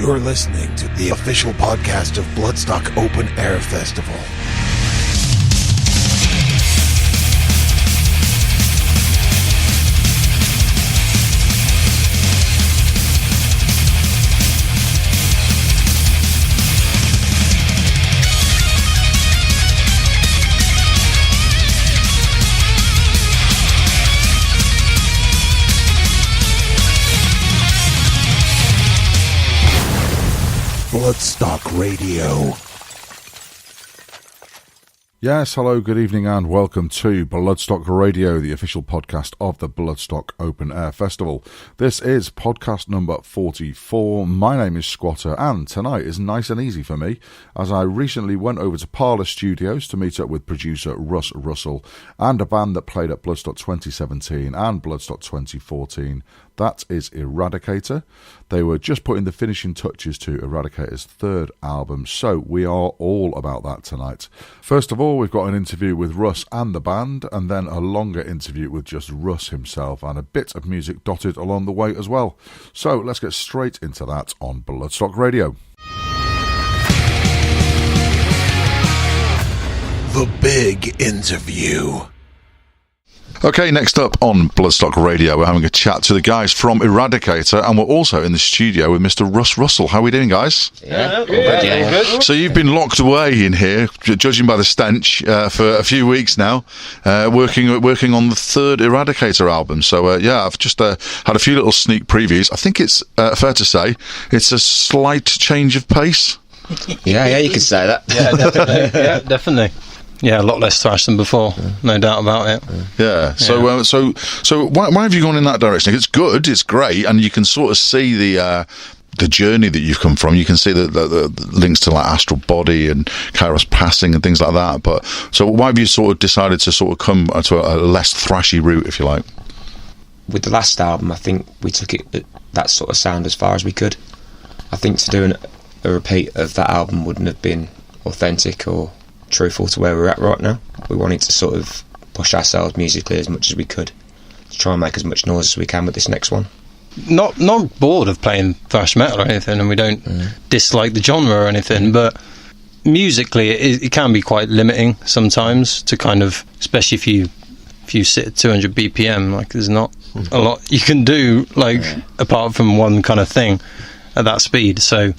You're listening to the official podcast of Bloodstock Open Air Festival. Bloodstock Radio. Yes, hello, good evening and welcome to Bloodstock Radio, the official podcast of the Bloodstock Open Air Festival. This is podcast number 44. My name is Squatter and tonight is nice and easy for me as I recently went over to Parlour Studios to meet up with producer Russ Russell and a band that played at Bloodstock 2017 and Bloodstock 2014. That is Eradicator. They were just putting the finishing touches to Eradicator's third album, so we are all about that tonight. First of all, we've got an interview with Russ and the band, and then a longer interview with just Russ himself, and a bit of music dotted along the way as well. So let's get straight into that on Bloodstock Radio. The big interview. Okay, next up on Bloodstock Radio, we're having a chat to the guys from Eradicator, and we're also in the studio with Mr. Russ Russell. How are we doing, guys? Yeah, good. So you've been locked away in here, judging by the stench, for a few weeks now, working on the third Eradicator album. So I've just had a few little sneak previews. I think it's fair to say it's a slight change of pace. Yeah, you could say that. Yeah, definitely. Yeah, a lot less thrash than before, no doubt about it. Yeah. So why have you gone in that direction? It's good, it's great, and you can sort of see the journey that you've come from. You can see the links to like Astral Body and Kairos Passing and things like that. But so why have you sort of decided to sort of come to a less thrashy route, if you like? With the last album, I think we took it that sort of sound as far as we could. I think to do a repeat of that album wouldn't have been authentic or truthful to where we're at right now. We wanted to sort of push ourselves musically as much as we could to try and make as much noise as we can with this next one. Not bored of playing thrash metal or anything, and we don't dislike the genre or anything, but musically it can be quite limiting sometimes to kind of, especially if you sit at 200 BPM, like there's not a lot you can do, like apart from one kind of thing at that speed. So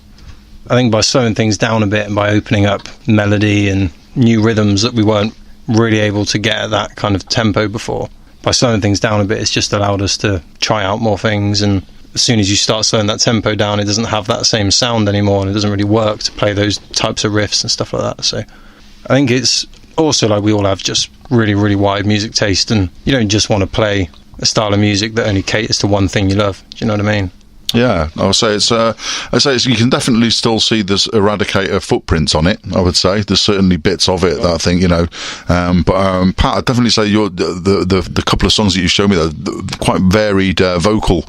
I think by slowing things down a bit and by opening up melody and new rhythms that we weren't really able to get at that kind of tempo before, by slowing things down a bit, it's just allowed us to try out more things. And as soon as you start slowing that tempo down, it doesn't have that same sound anymore, and it doesn't really work to play those types of riffs and stuff like that. So I think it's also like we all have just really, really wide music taste, and you don't just want to play a style of music that only caters to one thing you love. Do you know what I mean? Yeah, I would say it's you can definitely still see there's Eradicator footprints on it. I would say there's certainly bits of it that I think but Pat, I'd definitely say the couple of songs that you showed me there, quite varied vocal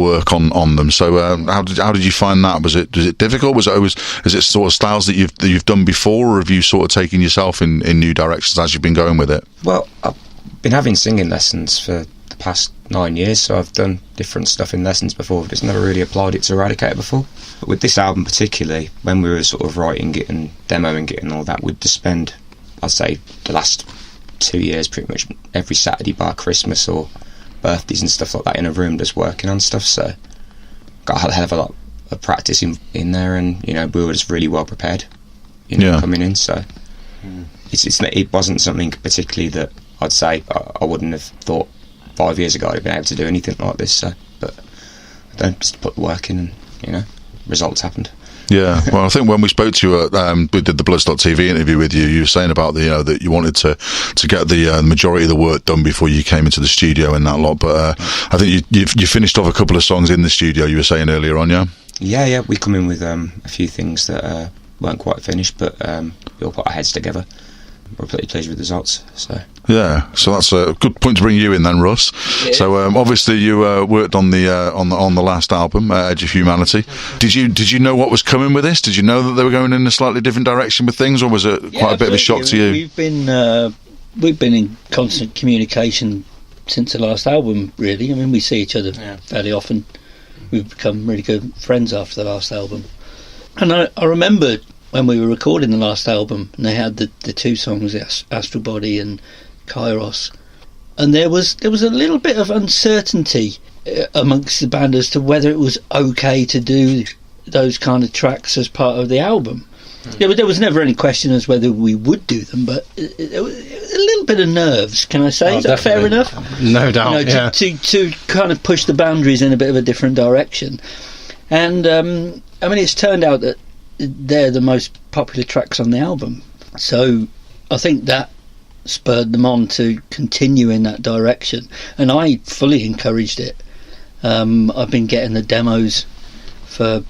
work on them. So how did you find that? Was it difficult? Is it sort of styles that you've done before, or have you sort of taken yourself in new directions as you've been going with it? Well, I've been having singing lessons for the past 9 years, so I've done different stuff in lessons before, but it's never really applied it to Eradicator before. But with this album particularly, when we were sort of writing it and demoing it and all that, we'd just spend, I'd say, the last 2 years pretty much every Saturday bar Christmas or birthdays and stuff like that in a room just working on stuff. So got a hell of a lot of practice in there, and we were just really well prepared coming in. So it wasn't something particularly that I'd say I wouldn't have thought 5 years ago I'd have been able to do anything like this. So, but I don't just put the work in, and results happened. Yeah, well, I think when we spoke to you, we did the Bloodstock TV interview with you. You were saying about that you wanted to get the majority of the work done before you came into the studio and that lot. But I think you finished off a couple of songs in the studio. You were saying earlier on, yeah. Yeah, we come in with a few things that weren't quite finished, but we all put our heads together. We're pretty pleased with the results. So that's a good point to bring you in then, Russ. Yeah. So obviously you worked on the last album, Edge of Humanity. Did you know what was coming with this? Did you know that they were going in a slightly different direction with things, or was it quite a bit of a shock to you? We've been in constant communication since the last album, really. I mean, we see each other fairly often. we've become really good friends after the last album. And I remember when we were recording the last album, and they had the two songs, Astral Body and Kairos, and there was a little bit of uncertainty amongst the band as to whether it was okay to do those kind of tracks as part of the album. Yeah, but there was never any question as whether we would do them, but it was a little bit of nerves, can I say? Is that fair enough? No doubt, to kind of push the boundaries in a bit of a different direction. And, I mean, it's turned out that they're the most popular tracks on the album. So I think that spurred them on to continue in that direction. And I fully encouraged it. I've been getting the demos for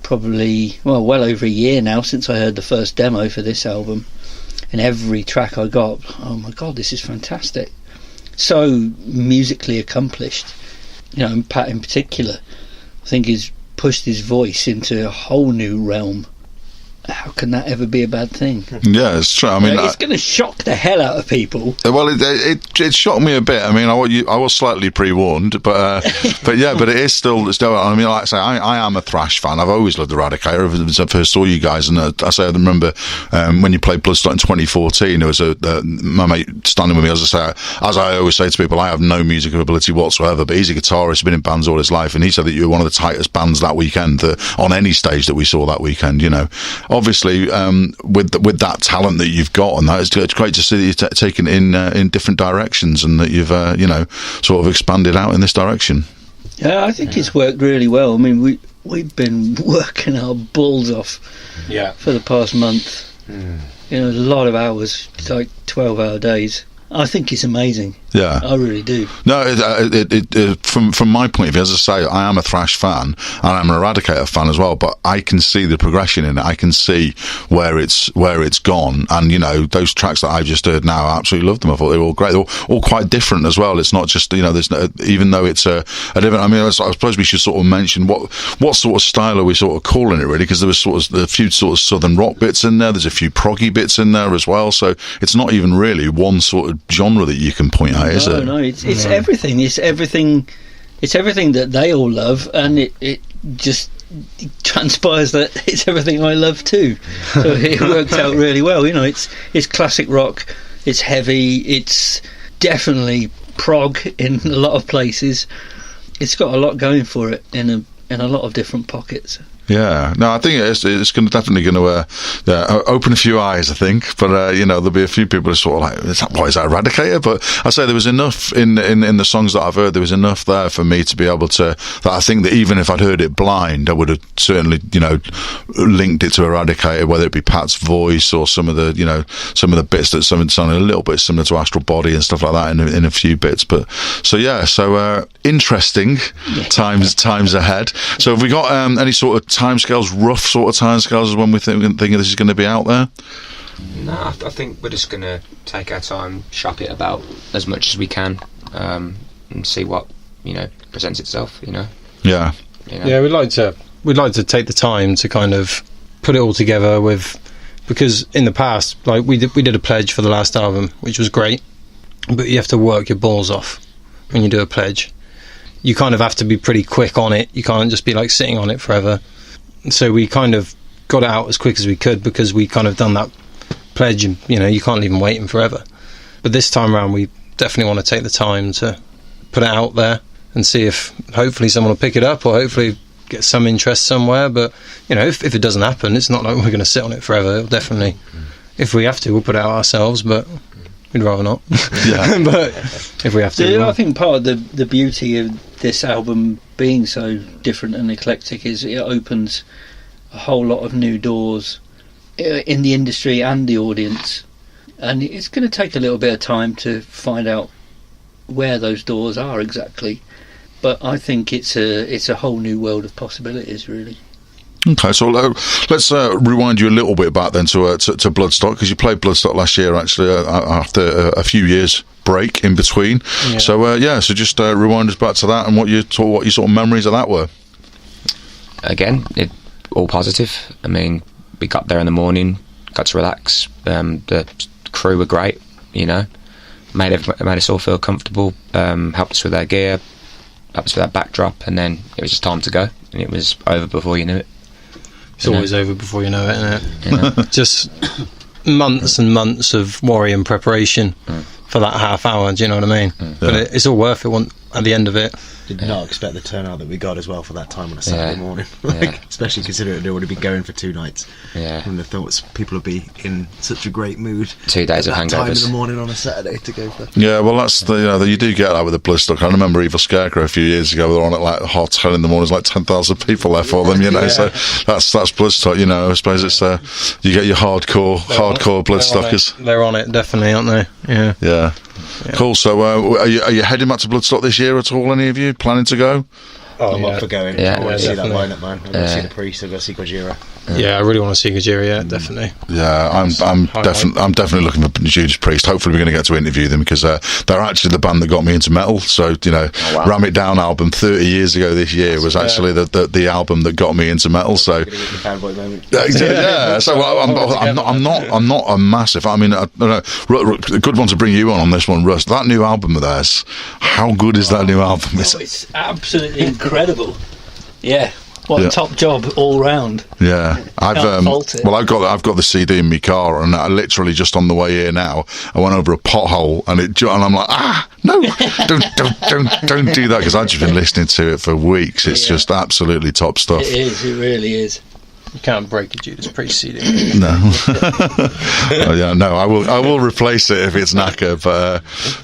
probably well over a year now since I heard the first demo for this album, and every track I got, oh my god, this is fantastic, so musically accomplished, and Pat in particular I think has pushed his voice into a whole new realm. How can that ever be a bad thing? Yeah, it's true. I mean, it's going to shock the hell out of people. Well, it shocked me a bit. I mean, I was slightly pre-warned, but it is still. I mean, like I say, I am a thrash fan. I've always loved Eradicator. I first saw you guys, and I remember when you played Bloodstock in 2014. There was my mate standing with me. As I always say to people, I have no musical ability whatsoever, but he's a guitarist, been in bands all his life, and he said that you were one of the tightest bands that weekend on any stage that we saw that weekend. Obviously, with that talent that you've got, and it's great to see that you've taken it in different directions, and that you've sort of expanded out in this direction. Yeah, I think it's worked really well. I mean, we've been working our balls off for the past month. A lot of hours, like 12-hour days. I think it's amazing. Yeah, I really do. No, from my point of view, as I say, I am a thrash fan, and I'm an Eradicator fan as well. But I can see the progression in it. I can see where it's gone, and those tracks that I've just heard now, I absolutely loved them. I thought they were all great. They're all quite different as well. It's not just there's no, even though it's a different. I mean, I suppose we should sort of mention what sort of style are we sort of calling it, really, because there was sort of a few sort of southern rock bits in there. There's a few proggy bits in there as well. So it's not even really one sort of genre that you can point at, is it? No, it's everything. It's everything. It's everything that they all love, and it just transpires that it's everything I love too. So it works out really well. It's classic rock. It's heavy. It's definitely prog in a lot of places. It's got a lot going for it in a lot of different pockets. Yeah, no, I think it's definitely going to open a few eyes, I think. But there'll be a few people who sort of like, is that Eradicator? But I say there was enough in the songs that I've heard. There was enough there for me to be able to. That I think that even if I'd heard it blind, I would have certainly linked it to Eradicator, whether it be Pat's voice or some of the bits that sounded a little bit similar to Astral Body and stuff like that in a few bits. But so interesting times ahead. So have we got any sort of rough sort of timescales as when we think this is going to be out there? No, I think we're just going to take our time, shop it about as much as we can, and see what presents itself. Yeah, we'd like to take the time to kind of put it all together because in the past, like we did a pledge for the last album, which was great, but you have to work your balls off when you do a pledge. You kind of have to be pretty quick on it. You can't just be like sitting on it forever. So we kind of got it out as quick as we could, because we kind of done that pledge, and you can't leave them waiting forever. But this time around, we definitely want to take the time to put it out there and see if hopefully someone will pick it up, or hopefully get some interest somewhere. But if it doesn't happen, it's not like we're going to sit on it forever. It'll definitely, if we have to, we'll put it out ourselves, but we'd rather not. Yeah. But if we have to, I think part of the beauty of this album being so different and eclectic is it opens a whole lot of new doors in the industry and the audience, and it's going to take a little bit of time to find out where those doors are exactly, but I think it's a whole new world of possibilities, really. Okay, so let's rewind you a little bit back then to Bloodstock, because you played Bloodstock last year, actually, after a few years break in between. Yeah. So just rewind us back to that, and what your sort of memories of that were. Again, all positive. I mean, we got there in the morning, got to relax. The crew were great, made us all feel comfortable. Helped us with our gear. that was for that backdrop, and then it was just time to go, and it was over before you knew it. It's always over before you know it, isn't it? You know? Just months and months of worry and preparation for that half hour, do you know what I mean? But it's all worth it at the end of it. Did not expect the turnout that we got as well for that time on a Saturday morning. Especially considering they'd already been going for 2 nights. And the thoughts people would be in such a great mood. 2 days of at that time in hangovers. the morning on a Saturday to go for. Yeah, well, that's you do get that with the Bloodstock. I remember Evil Scarecrow a few years ago. They were on at like half 10 in the morning. There's like 10,000 people there for them, you know. So that's Bloodstock, you know. I suppose it's you get your hardcore Bloodstockers. They're on it, definitely, aren't they? Yeah. Cool. So, are you heading back to Bloodstock this year at all? Any of you planning to go? I'm up for going. Yeah. I want to see that Definitely. lineup, man. I want to see the Priest. I got to see Gojira. Yeah, I really want to see Gojira, definitely. Yeah, I'm definitely looking for Judas Priest. Hopefully, we're going to get to interview them because they're actually the band that got me into metal. So, you know, Ram It Down album 30 years ago this year was actually the album that got me into metal. So, yeah. So I'm not a massive. I mean, I don't know. A good one to bring you on this one, Russ. That new album of theirs. How good is that new album? It's absolutely incredible. Yeah. What a top job all round. Yeah, I've fault it. well, I've got the CD in my car, and I literally just on the way here now, I went over a pothole, and I'm like, no, don't do that, because I've just been listening to it for weeks. It's just absolutely top stuff. It is. It really is. You can't break a Judas Priest CD. No, I will replace it if it's knackered.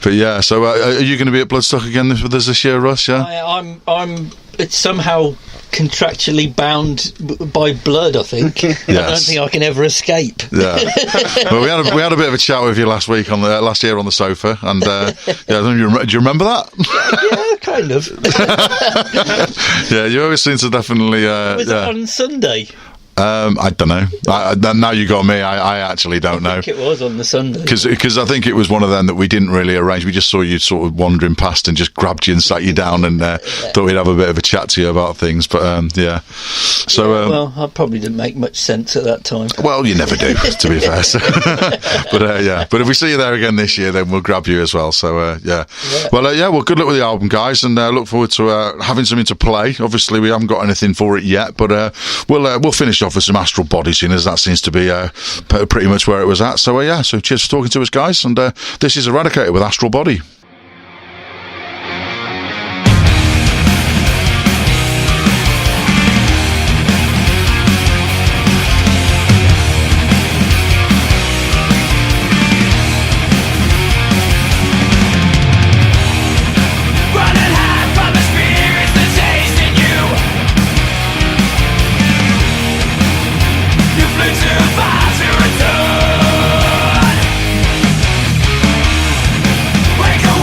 But yeah. So are you going to be at Bloodstock again with us this year, Russ? Yeah. I'm. It's somehow contractually bound by blood, I think. I don't think I can ever escape. Yeah. Well, we had a bit of a chat with you last year on the sofa, and do you remember that? Yeah, kind of. Yeah, you always seem to definitely. Was it on Sunday? I don't know. Now you got me. I actually don't know. I think it was on the Sunday. Because I think it was one of them that we didn't really arrange. We just saw you sort of wandering past and just grabbed you and sat you down and thought we'd have a bit of a chat to you about things. But yeah. So well, I probably didn't make much sense at that time. Well, you never do, to be fair. So, but yeah. But if we see you there again this year, then we'll grab you as well. So yeah. Well, yeah. Well, good luck with the album, guys, and look forward to having something to play. Obviously, we haven't got anything for it yet, but we'll finish off with some Astral Body, seeing as that seems to be pretty much where it was at. So yeah, so cheers for talking to us, guys, and this is Eradicator with Astral Body. Wake up!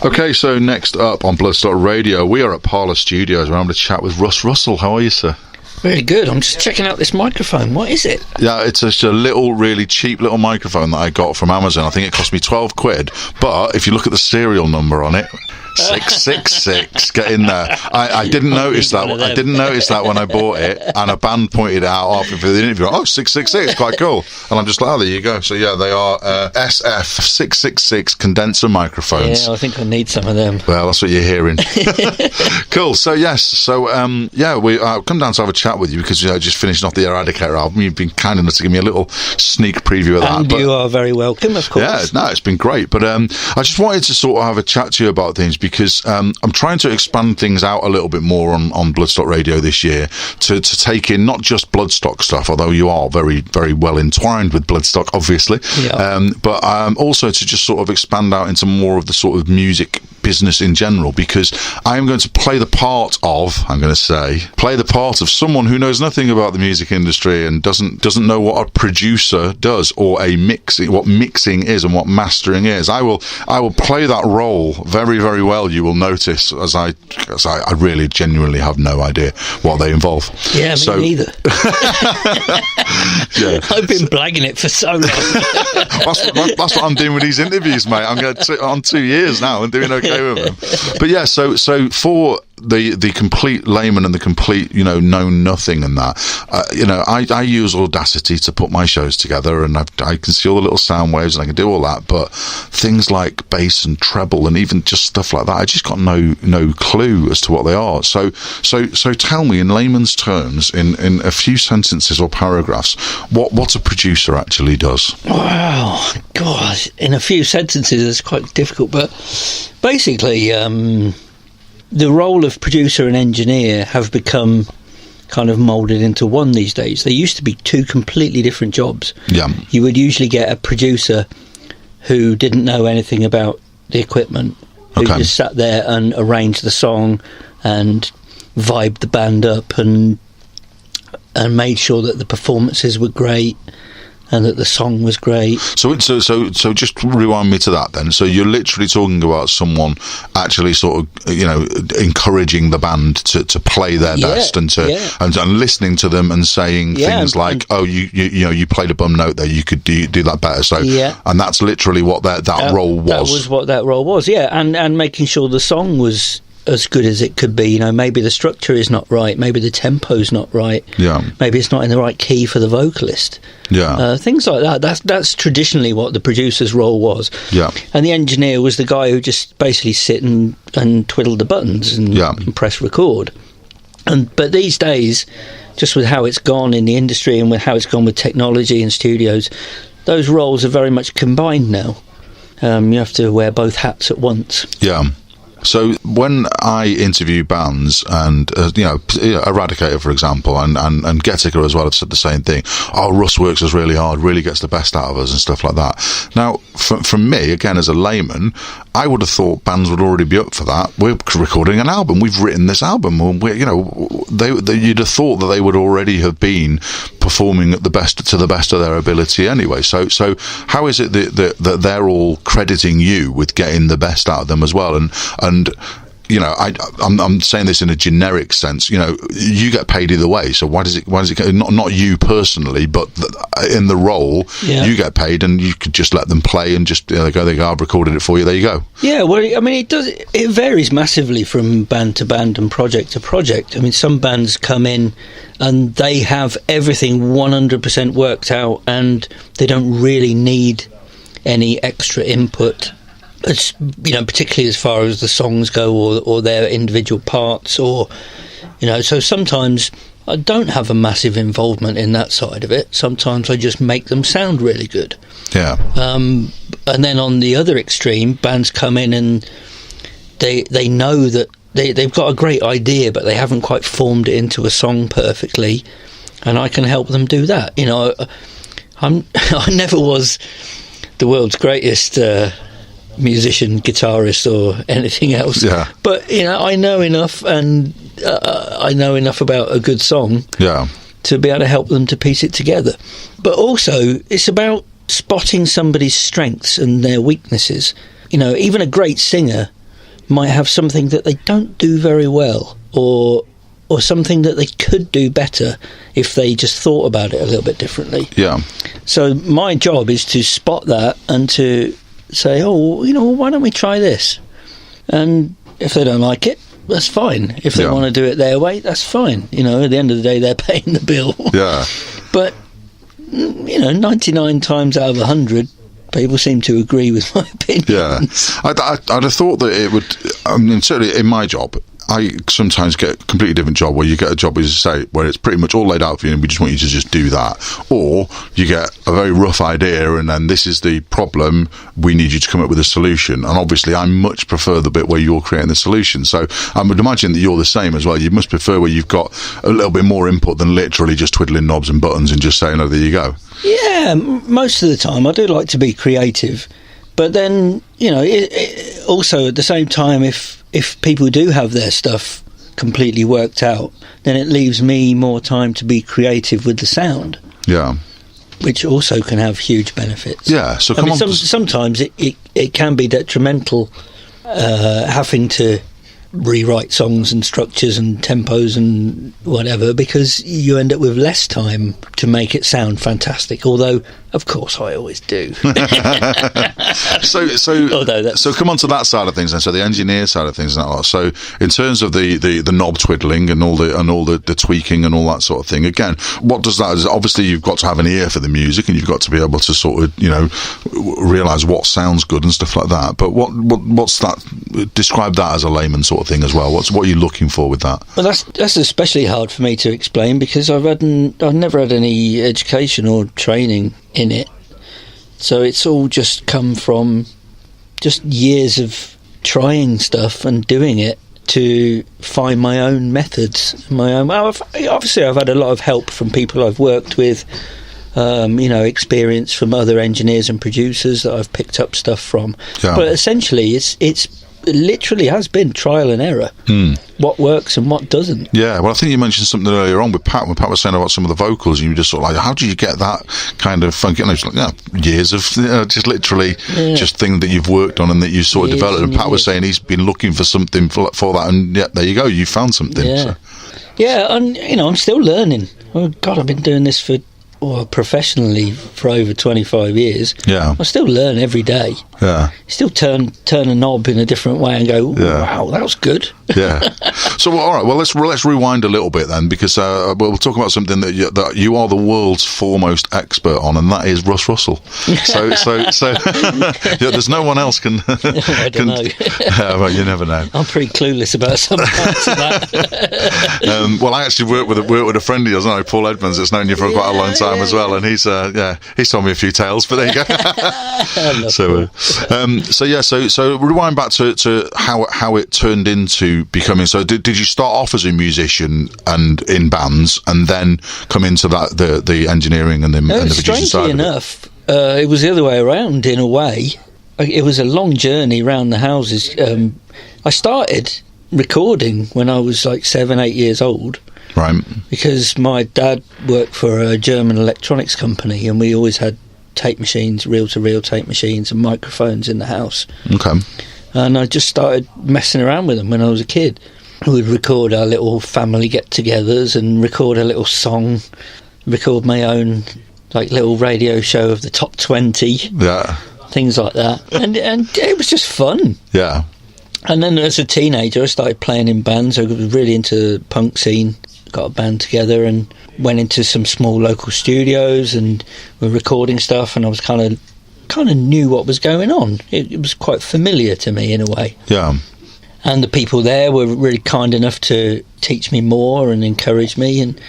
Okay, so next up on Bloodstock Radio, we are at Parlour Studios. We're having a chat with Russ Russell. How are you, sir? Very good. I'm just checking out this microphone. What is it? Yeah, it's just a little, really cheap little microphone that I got from Amazon. I think it cost me £12, but if you look at the serial number on it, 666. Get in there. I didn't notice that. I didn't notice that when I bought it, and a band pointed it out after the interview. Oh, 666, quite cool. And I'm just like, oh, there you go. So yeah, they are SF666 condenser microphones. Yeah, I think I need some of them. Well, that's what you're hearing. Cool. So yes. So yeah, we come down to have a chat with you because I just finished off the Eradicator album. You've been kind enough to give me a little sneak preview of that. And you are very welcome, of course. Yeah, no, it's been great. But I just wanted to sort of have a chat to you about things, because I'm trying to expand things out a little bit more on Bloodstock Radio this year to take in not just Bloodstock stuff, although you are very, very well entwined with Bloodstock, obviously, but also to just sort of expand out into more of the sort of music business in general, because I am going to play the part of someone who knows nothing about the music industry and doesn't know what a producer does, or what mixing is and what mastering is. I will play that role very, very well. You will notice as I really genuinely have no idea what they involve. Yeah, me neither. Yeah. I've been blagging it for so long. that's what I'm doing with these interviews, mate. I'm going on 2 years now and doing okay with them. But yeah, so for the complete layman and the complete, know nothing and that, I use Audacity to put my shows together, and I can see all the little sound waves and I can do all that, but things like bass and treble and even just stuff like that, I just got no clue as to what they are. So tell me in layman's terms, in a few sentences or paragraphs, what a producer actually does. Wow, God, in a few sentences it's quite difficult, but basically the role of producer and engineer have become kind of moulded into one these days. They used to be two completely different jobs. Yeah. You would usually get a producer who didn't know anything about the equipment, who just sat there and arranged the song and vibed the band up and made sure that the performances were great and that the song was great. So just rewind me to that then. So you're literally talking about someone actually sort of, encouraging the band to play their best and and listening to them and saying things like, oh, you played a bum note there, you could do that better. So and that's literally what that role was. That was what that role was, and making sure the song was as good as it could be. Maybe the structure is not right, maybe the tempo's not right, maybe it's not in the right key for the vocalist, things like that. That's traditionally what the producer's role was, and the engineer was the guy who just basically sit and twiddled the buttons and press record. But these days, just with how it's gone in the industry and with how it's gone with technology and studios, those roles are very much combined now. You have to wear both hats at once. So when I interview bands, and Eradicator, for example, and Gettiker as well, have said the same thing. Oh, Russ works us really hard, really gets the best out of us and stuff like that. Now, from me, again, as a layman, I would have thought bands would already be up for that. We're recording an album. We've written this album. You'd have thought that they would already have been performing to the best of their ability anyway. So how is it that they're all crediting you with getting the best out of them as well? And I'm saying this in a generic sense. You get paid either way. So why does it not you personally, but in the role, you get paid, and you could just let them play and just they go. I've recorded it for you. There you go. Yeah, well, it varies massively from band to band and project to project. Some bands come in and they have everything 100% worked out, and they don't really need any extra input. Particularly as far as the songs go, or their individual parts, so sometimes I don't have a massive involvement in that side of it. Sometimes I just make them sound really good. And then on the other extreme, bands come in and they know that they've got a great idea, but they haven't quite formed it into a song perfectly, and I can help them do that. I never was the world's greatest musician, guitarist, or anything else, but I know enough, and I know enough about a good song to be able to help them to piece it together. But also it's about spotting somebody's strengths and their weaknesses. Even a great singer might have something that they don't do very well, or something that they could do better if they just thought about it a little bit differently. Yeah. So my job is to spot that and to say, oh, why don't we try this? And if they don't like it, that's fine. If they want to do it their way, that's fine. At the end of the day, they're paying the bill. Yeah. But 99 times out of 100, people seem to agree with my opinion. Yeah. I'd have thought that it would. I mean, certainly in my job, I sometimes get a completely different job where you get a job, as you say, where it's pretty much all laid out for you and we just want you to just do that. Or you get a very rough idea and then this is the problem, we need you to come up with a solution. And obviously I much prefer the bit where you're creating the solution. So I would imagine that you're the same as well. You must prefer where you've got a little bit more input than literally just twiddling knobs and buttons and just saying, oh, there you go. Yeah, most of the time I do like to be creative. But then, also at the same time, if people do have their stuff completely worked out, then it leaves me more time to be creative with the sound. Yeah. Which also can have huge benefits. Yeah, so sometimes it can be detrimental having to rewrite songs and structures and tempos and whatever, because you end up with less time to make it sound fantastic, although of course I always do. So come on to that side of things then. So the engineer side of things. So in terms of the knob twiddling and all the tweaking and all that sort of thing, again, what does that? Obviously you've got to have an ear for the music and you've got to be able to sort of realise what sounds good and stuff like that. But what's that? Describe that as a layman sort of thing as well. What are you looking for with that? Well, that's especially hard for me to explain because I've never had any education or training in it, so it's all just come from just years of trying stuff and doing it to find my own methods. Obviously I've had a lot of help from people I've worked with, experience from other engineers and producers that I've picked up stuff from. Yeah. But essentially it literally has been trial and error. What works and what doesn't. Yeah, well, I think you mentioned something earlier on with Pat, when Pat was saying about some of the vocals, and you were just sort of like, how do you get that kind of funky, years of just literally just thing that you've worked on and that you sort of developed. And Pat was saying he's been looking for something for that, and there you go, you found something. Yeah, yeah, and I'm still learning. Oh God, I've been doing this professionally for over 25 years. Yeah, I still learn every day. Yeah, still turn a knob in a different way and go, wow, that was good. Yeah. So all right, well let's rewind a little bit then, because we'll talk about something that you are the world's foremost expert on, and that is Russ Russell. So there's no one else can. I don't know. Well, you never know. I'm pretty clueless about some parts of that. Well, I actually work with a friend of yours, Paul Edmonds, that's known you for quite a long time as well, and he's told me a few tales, but there you go. So rewind back to how it turned into becoming. So did you start off as a musician and in bands, and then come into that the engineering and the production side? Strangely enough, it was the other way around in a way. It was a long journey around the houses. I started recording when I was like 7-8 years old. Right. Because my dad worked for a German electronics company, and we always had tape machines, reel-to-reel tape machines and microphones in the house. Okay. And I just started messing around with them when I was a kid. We'd record our little family get-togethers and record a little song, record my own little radio show of the top 20. Yeah. Things like that. And it was just fun. Yeah. And then as a teenager I started playing in bands. I was really into the punk scene. Got a band together and went into some small local studios and were recording stuff, and I was kind of knew what was going on. It was quite familiar to me in a way. Yeah. And the people there were really kind enough to teach me more and encourage me, and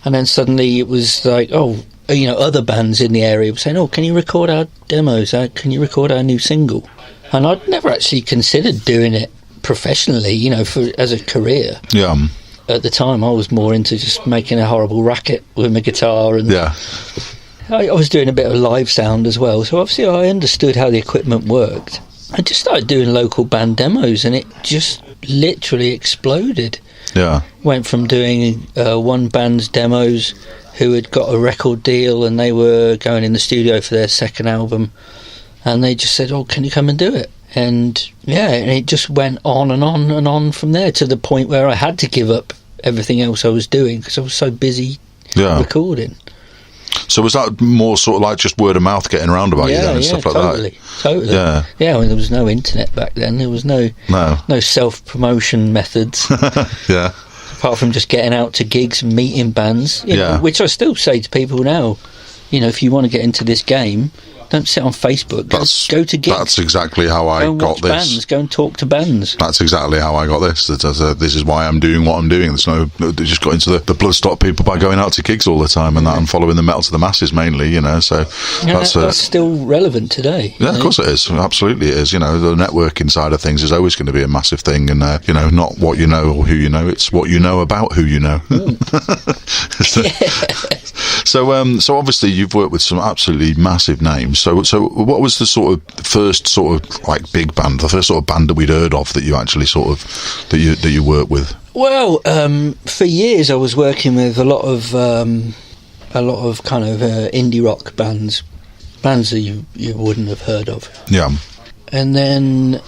then suddenly it was like, other bands in the area were saying, can you record our demos? Can you record our new single? And I'd never actually considered doing it professionally, as a career. Yeah. At the time, I was more into just making a horrible racket with my guitar, and I was doing a bit of live sound as well. So obviously, I understood how the equipment worked. I just started doing local band demos, and it just literally exploded. Yeah, went from doing one band's demos who had got a record deal, and they were going in the studio for their second album, and they just said, "Oh, can you come and do it?" And it just went on and on and on from there, to the point where I had to give up everything else I was doing because I was so busy recording. So was that more sort of like just word of mouth getting around about you then and stuff like that? Totally. Yeah, I mean, there was no internet back then. There was no self-promotion methods. Yeah. Apart from just getting out to gigs and meeting bands, you know, which I still say to people now, you know, if you want to get into this game, don't sit on Facebook. Go to gigs. That's exactly how I got this. Bands, go and talk to bands. That's exactly how I got this. This is why I'm doing what I'm doing. They just got into the Bloodstock people by going out to gigs all the time and that, and following the metal to the masses mainly. You know, so that's still relevant today. Yeah, of course it is. Absolutely, it is. You know, the networking side of things is always going to be a massive thing, and you know, not what you know or who you know. It's what you know about who you know. So obviously you've worked with some absolutely massive names. So what was the first sort of like big band, the first sort of band that we'd heard of that you actually sort of that you worked with? Well, for years I was working with a lot of kind of indie rock bands that you wouldn't have heard of. Yeah. And then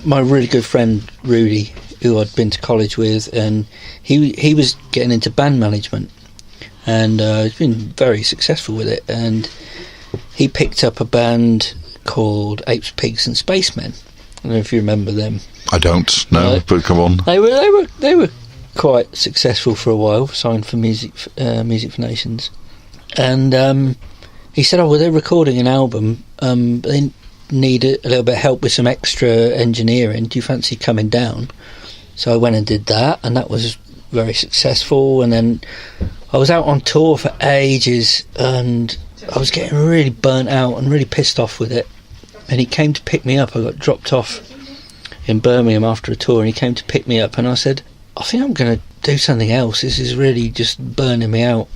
my really good friend Rudy, who I'd been to college with, and he was getting into band management. And he's been very successful with it. And he picked up a band called Apes, Pigs and Spacemen. I don't know if you remember them. I don't, no, but come on. They were quite successful for a while, signed for Music for Nations. And he said, oh, well, they're recording an album. They need a little bit of help with some extra engineering. Do you fancy coming down? So I went and did that, and that was very successful. And then I was out on tour for ages, and I was getting really burnt out and really pissed off with it. And he came to pick me up. I got dropped off in Birmingham after a tour, and he came to pick me up, and I said, I think I'm going to do something else. This is really just burning me out.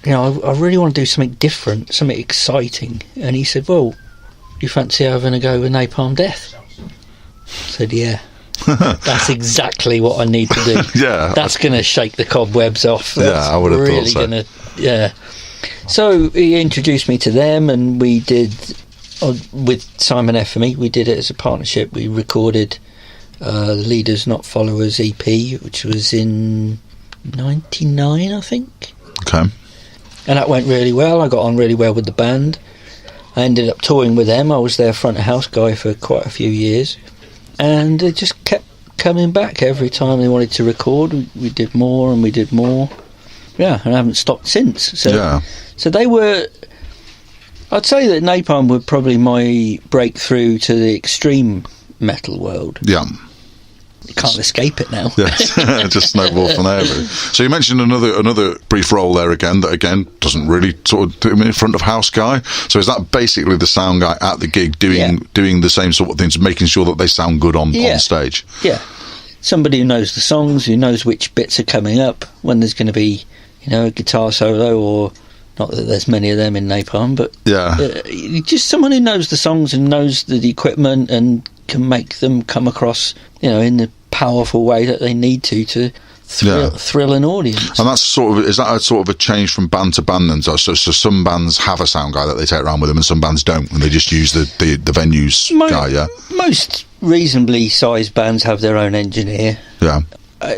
You know, I really want to do something different, something exciting. And he said, well, you fancy having a go with Napalm Death? I said, yeah. That's exactly what I need to do. Yeah, that's going to shake the cobwebs off. I would have thought so. So he introduced me to them, and we did with Simon Effamy. We did it as a partnership. We recorded the Leaders Not Followers EP, which was in '99, I think. Okay. And that went really well. I got on really well with the band. I ended up touring with them. I was their front of house guy for quite a few years. And they just kept coming back every time they wanted to record. We did more and we did more. Yeah, and I haven't stopped since. So they were... I'd say that Napalm were probably my breakthrough to the extreme metal world. Yeah. You can't escape it now. Yes, just snowball from there. Really. So you mentioned another brief role there again that again doesn't really sort of do in front of house guy. So is that basically the sound guy at the gig doing the same sort of things, making sure that they sound good on stage? Yeah, somebody who knows the songs, who knows which bits are coming up, when there's going to be, you know, a guitar solo, or not that there's many of them in Napalm, but just someone who knows the songs and knows the equipment and can make them come across, you know, in the powerful way that they need to thrill an audience. And that's is that a sort of a change from band to band then? So some bands have a sound guy that they take around with them, and some bands don't, and they just use the venues guy. Yeah, most reasonably sized bands have their own engineer. Yeah,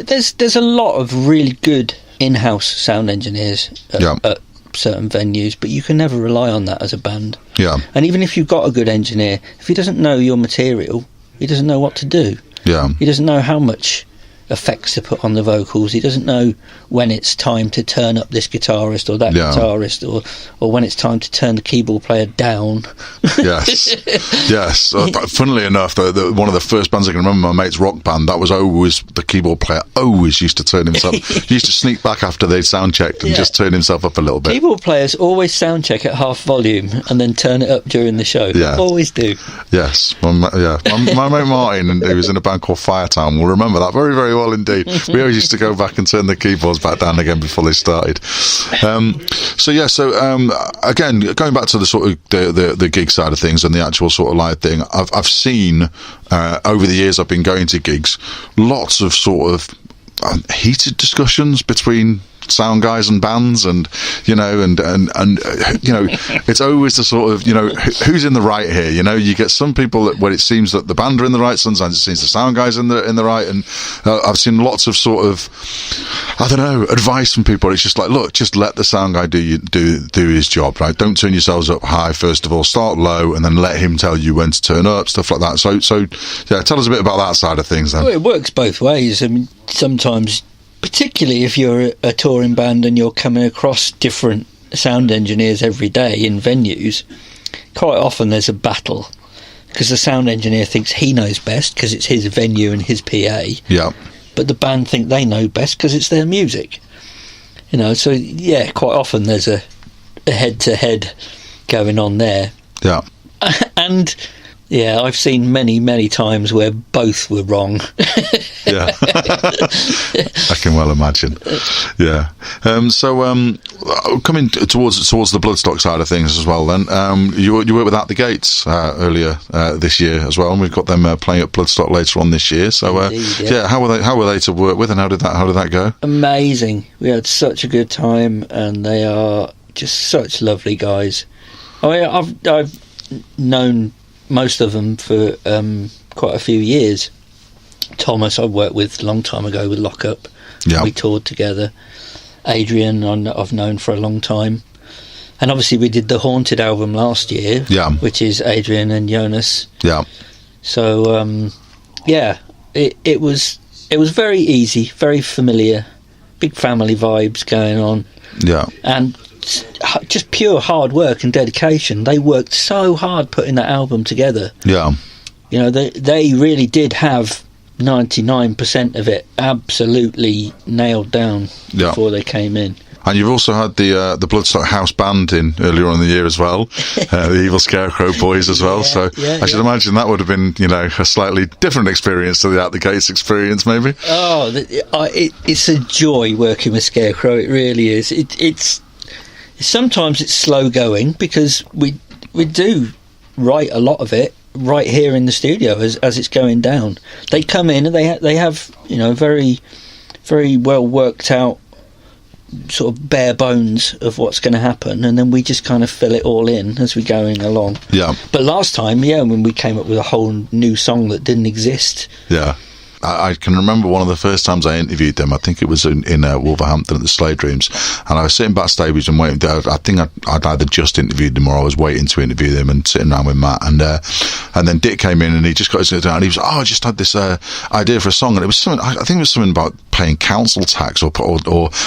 there's a lot of really good in-house sound engineers at certain venues, but you can never rely on that as a band. Yeah, and even if you've got a good engineer, if he doesn't know your material, he doesn't know what to do. Yeah, he doesn't know how much effects to put on the vocals. He doesn't know when it's time to turn up this guitarist or that guitarist, or when it's time to turn the keyboard player down. Yes. Funnily enough, one of the first bands I can remember, my mate's rock band, that was always the keyboard player always used to turn himself. He used to sneak back after they'd sound checked and just turn himself up a little bit. Keyboard players always sound check at half volume and then turn it up during the show. Yeah, always do. Yes. My mate Martin, who was in a band called Firetown, will remember that very, very well indeed. We always used to go back and turn the keyboards back down again before they started. Again, going back to the sort of the gig side of things and the actual sort of live thing, I've seen over the years I've been going to gigs, lots of sort of heated discussions between sound guys and bands, and you know, and it's always the sort of, who's in the right here. You get some people that, where it seems that the band are in the right, sometimes it seems the sound guys in the right, and I've seen lots of sort of, I don't know, advice from people. It's just like, look, just let the sound guy do his job, right? Don't turn yourselves up high first of all, start low, and then let him tell you when to turn up, stuff like that. So yeah, tell us a bit about that side of things then. Well, it works both ways. I mean, sometimes, particularly if you're a touring band and you're coming across different sound engineers every day in venues, quite often there's a battle, because the sound engineer thinks he knows best because it's his venue and his PA. Yeah. But the band think they know best because it's their music. So yeah, quite often there's a head-to-head going on there. Yeah. And yeah, I've seen many times where both were wrong. Yeah. I can well imagine. Yeah. So coming towards the Bloodstock side of things as well, then you were with At the Gates earlier this year as well, and we've got them playing at Bloodstock later on this year. So Indeed, yeah. how were they to work with, and how did that go? Amazing. We had such a good time, and they are just such lovely guys. I've known most of them for quite a few years. Thomas I worked with a long time ago with Lockup. Yeah. We toured together. Adrian I've known for a long time, and obviously we did the Haunted album last year, which is Adrian and Jonas. Yeah. So yeah, it was very easy, very familiar, big family vibes going on. Yeah. And just pure hard work and dedication. They worked so hard putting that album together. Yeah. They really did have 99% of it absolutely nailed down before they came in. And you've also had the Bloodstock House Band in earlier on in the year as well, the Evil Scarecrow Boys as well. I should imagine that would have been, a slightly different experience to the At the Gates experience, maybe. Oh, it's a joy working with Scarecrow. It really is. Sometimes it's slow going because we do write a lot of it right here in the studio as it's going down. They come in and they have very, very well worked out sort of bare bones of what's going to happen, and then we just kind of fill it all in as we're going along. Yeah. But last time, when we came up with a whole new song that didn't exist. Yeah. I can remember one of the first times I interviewed them. I think it was in Wolverhampton at the Slade Dreams, and I was sitting backstage and waiting. I think I'd either just interviewed them or I was waiting to interview them and sitting around with Matt. And then Dick came in and he just got his head down. And he was, I just had this idea for a song, and it was something. I think it was something about paying council tax or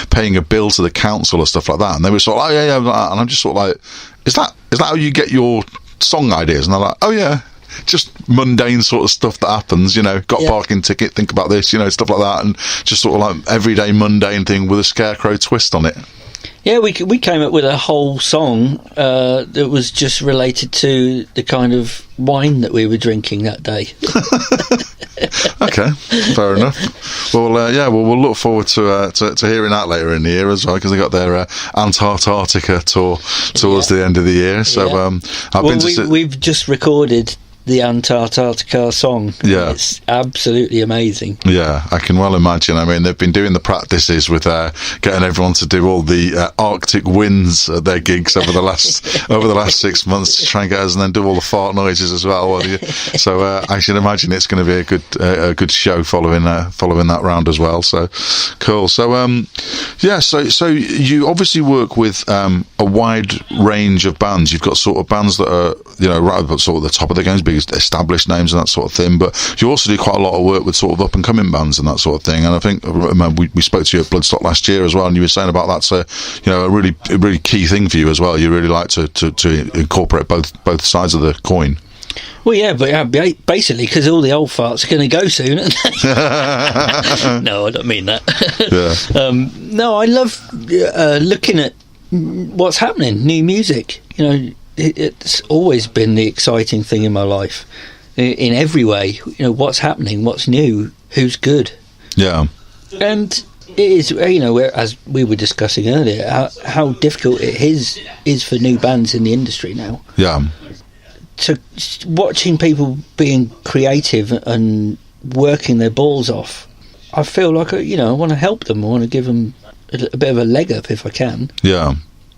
paying a bill to the council or stuff like that. And they were sort of, yeah. And I'm just sort of like, is that how you get your song ideas? And they're like, oh yeah. Just mundane sort of stuff that happens, got a parking ticket, think about this, stuff like that, and just sort of like everyday mundane thing with a Scarecrow twist on it. Yeah, we came up with a whole song that was just related to the kind of wine that we were drinking that day. Okay, fair enough. Well, we'll look forward to hearing that later in the year as well, because they got their Antarctica tour towards the end of the year. So we've just recorded the Antarctica song. Yeah. It's absolutely amazing. Yeah, I can well imagine. I mean, they've been doing the practices with getting everyone to do all the Arctic winds at their gigs over the last 6 months to try and get us, and then do all the fart noises as well. So I should imagine it's going to be a good show following that round as well. So cool. So so you obviously work with a wide range of bands. You've got sort of bands that are right at sort of the top of the games, big established names and that sort of thing, but you also do quite a lot of work with sort of up and coming bands and that sort of thing. And I think we spoke to you at Bloodstock last year as well, and you were saying about that's a really key thing for you as well. You really like to incorporate both sides of the coin. Well, yeah, but basically because all the old farts are going to go soon. No, I don't mean that. Yeah. No, I love looking at what's happening, new music. It's always been the exciting thing in my life, in every way. What's happening, what's new, who's good. Yeah. And it is, as we were discussing earlier, how difficult it is for new bands in the industry now. Yeah. So watching people being creative and working their balls off, I feel like I want to help them. I want to give them a bit of a leg up if I can. Yeah.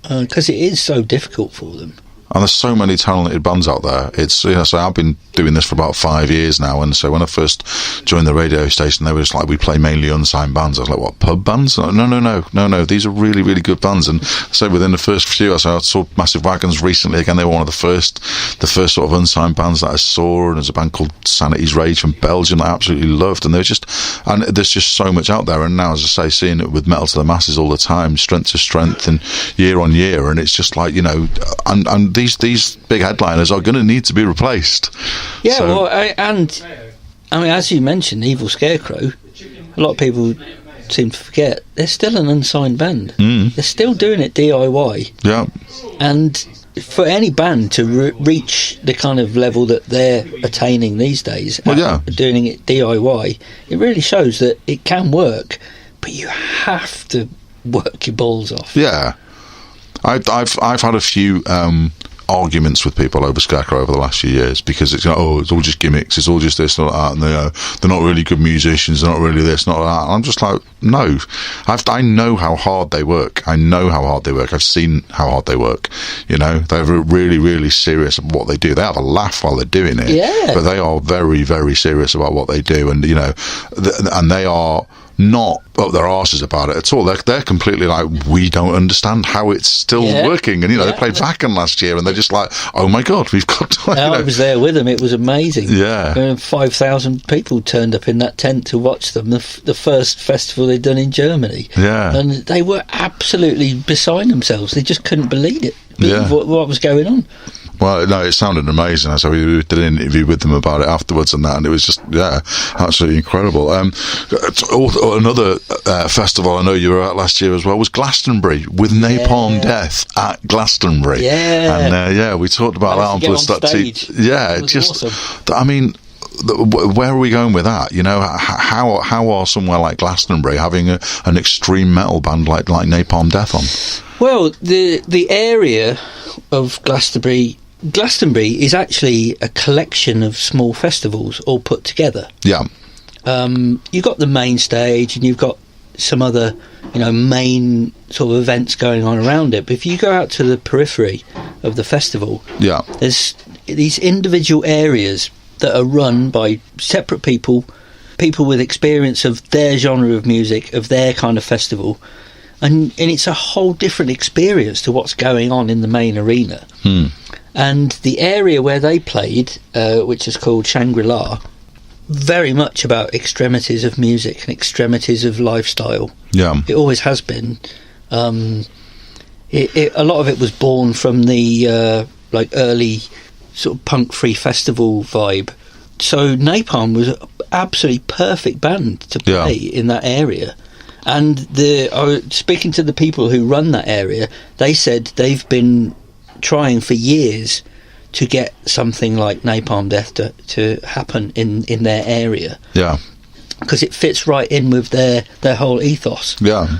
Because it is so difficult for them. And there's so many talented bands out there. It's, so I've been doing this for about 5 years now, and so when I first joined the radio station, they were just like, we play mainly unsigned bands. I was like, what, pub bands? Like, no, these are really, really good bands. And so within the first few, I saw Massive Wagons recently. Again, they were one of the first sort of unsigned bands that I saw, and there's a band called Sanity's Rage from Belgium that I absolutely loved. And there's just so much out there. And now, as I say, seeing it with Metal to the Masses all the time, strength to strength, and year on year, and it's just like, and these big headliners are going to need to be replaced. Yeah, so. And as you mentioned, Evil Scarecrow, a lot of people seem to forget, they're still an unsigned band. They're still doing it DIY. Yeah. And for any band to reach the kind of level that they're attaining these days, doing it DIY, it really shows that it can work, but you have to work your balls off. Yeah. I've had a few arguments with people over Scarecrow over the last few years, because it's it's all just gimmicks, it's all just this and that, and they're not really good musicians, they're not really this, not that. And I'm just like, no, I know how hard they work. I've seen how hard they work. They're really, really serious about what they do. They have a laugh while they're doing it, but they are very, very serious about what they do, and and they are not up their arses about it at all. They're completely like, we don't understand how it's still working. And they played Vakken last year, and they're just like, oh my god, we've got to, I was there with them, it was amazing. 5,000 people turned up in that tent to watch them, the first festival they'd done in Germany, and they were absolutely beside themselves. They just couldn't believe it, what was going on. Well, no, it sounded amazing. So we did an interview with them about it afterwards and that, and it was just, absolutely incredible. Another festival I know you were at last year as well was Glastonbury, with Napalm Death at Glastonbury. Yeah. And, we talked about that on Bloodstock TV. Yeah, just, awesome. I mean, where are we going with that? How are somewhere like Glastonbury having an extreme metal band like Napalm Death on? Well, the area of Glastonbury is actually a collection of small festivals all put together. Yeah. You've got the main stage, and you've got some other, main sort of events going on around it. But if you go out to the periphery of the festival, there's these individual areas that are run by separate people with experience of their genre of music, of their kind of festival. And it's a whole different experience to what's going on in the main arena. And the area where they played, which is called Shangri-La, very much about extremities of music and extremities of lifestyle. Yeah, it always has been. A lot of it was born from the early sort of punk free festival vibe. So Napalm was an absolutely perfect band to play in that area. And speaking to the people who run that area, they said they've been trying for years to get something like Napalm Death to happen in their area. Yeah. Because it fits right in with their whole ethos. Yeah.